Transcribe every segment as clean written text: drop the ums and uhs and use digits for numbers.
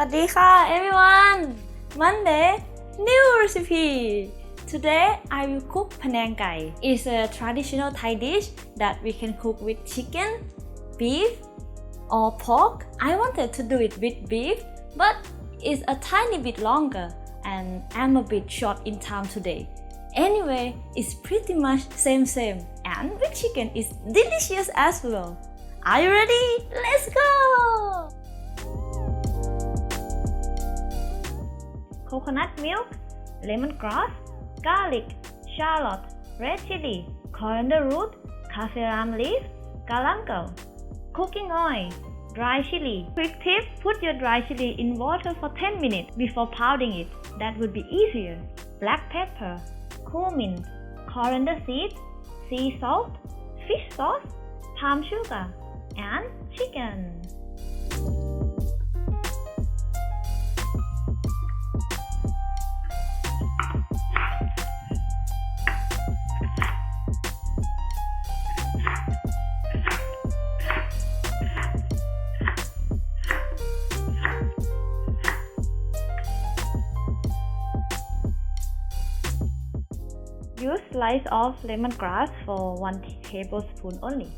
วัสดีค่ะ everyone Monday new recipe Today I will cook Panang Gai. It's a traditional Thai dish that we can cook with chicken, beef or pork. I wanted to do it with beef but it's a tiny bit longer and I'm a bit short in time today. Anyway, it's pretty much same and with chicken is delicious as well. Are you ready? Let's go! Coconut milk, lemongrass, garlic, shallot, red chili, coriander root, kaffir leaf, galangal. Cooking oil, dry chili. Quick tip, put your dry chili in water for 10 minutes before pounding it. That would be easier. Black pepper, cumin, coriander seeds, sea salt, fish sauce, palm sugar, and chicken. Use slice of lemongrass for 1 tablespoon only.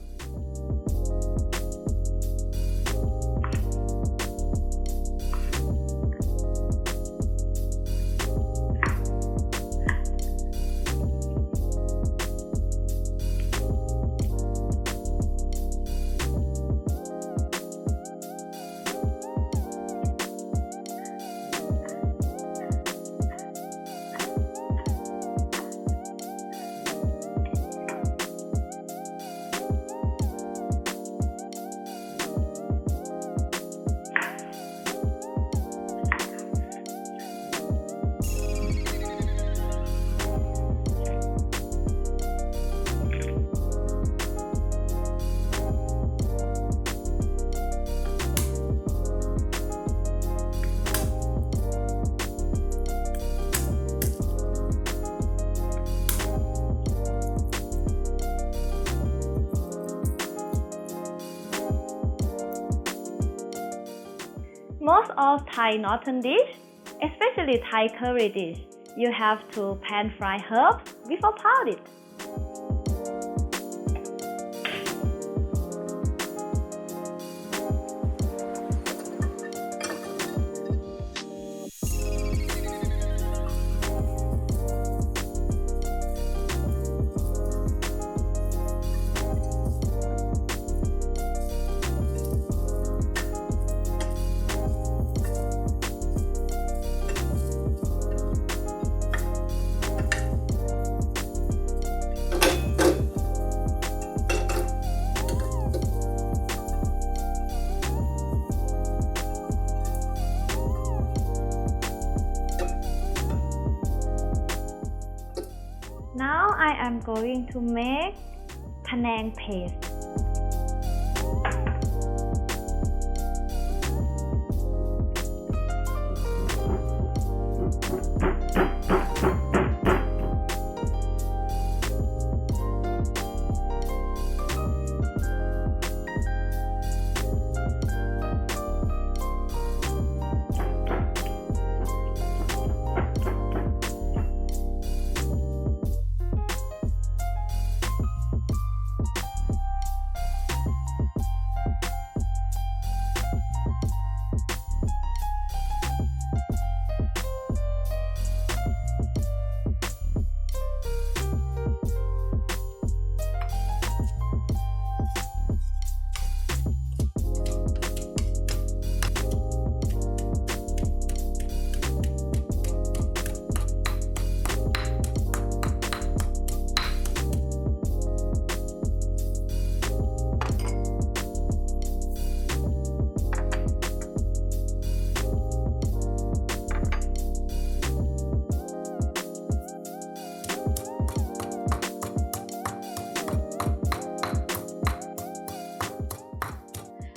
Most of Thai northern dish, especially Thai curry dish, you have to pan fry herbs before pound it. Now I am going to make Panang paste.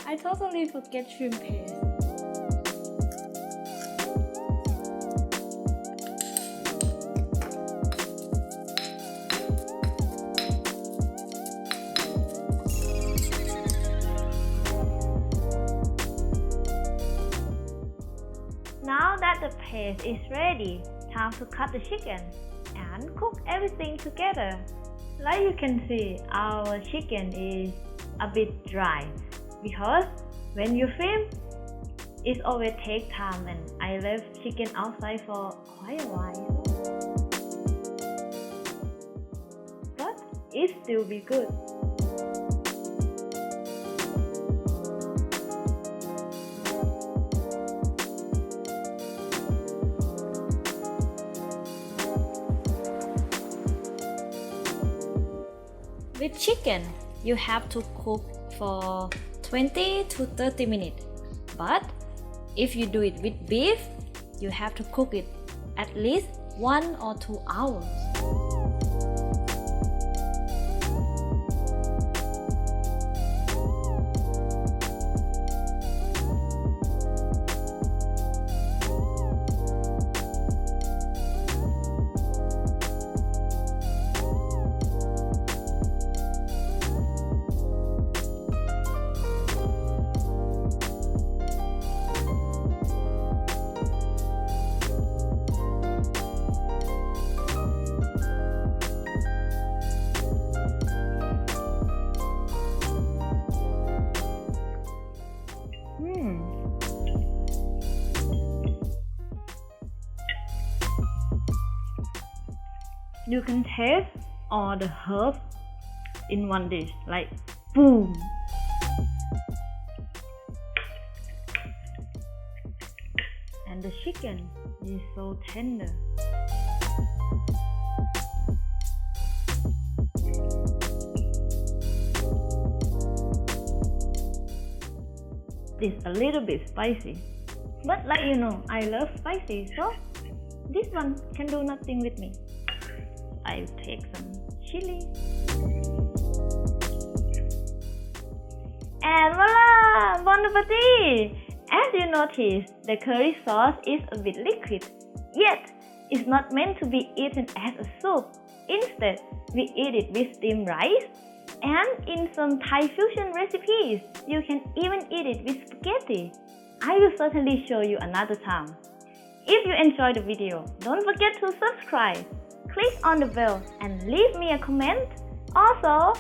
I totally forget shrimp paste. the paste is ready, time to cut the chicken and cook everything together. Like you can see, our chicken is a bit dry because when you film, it always takes time and I left chicken outside for quite a while. But it still be good. With chicken, you have to cook for 20 to 30 minutes. But if you do it with beef, you have to cook it at least 1 or 2 hours. You can taste all the herbs in one dish, like boom. And the chicken is so tender. It's a little bit spicy, but like you know, I love spicy, so this one can do nothing with me. I take some chili. And voila! Bon appetit! As you notice, the curry sauce is a bit liquid, yet it's not meant to be eaten as a soup. Instead, we eat it with steamed rice, and in some Thai fusion recipes, you can even eat it with spaghetti. I will certainly show you another time. If you enjoyed the video, don't forget to subscribe. Click on the bell and leave me a comment. Also,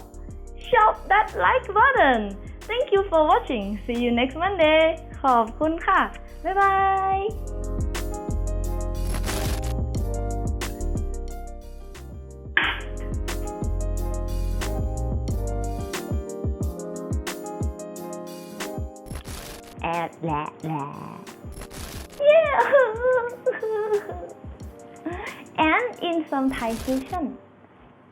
shop that like button. Thank you for watching. See you next Monday. ขอบคุณค่ะ บ๊ายบาย Yeah. And in some Thai fusion.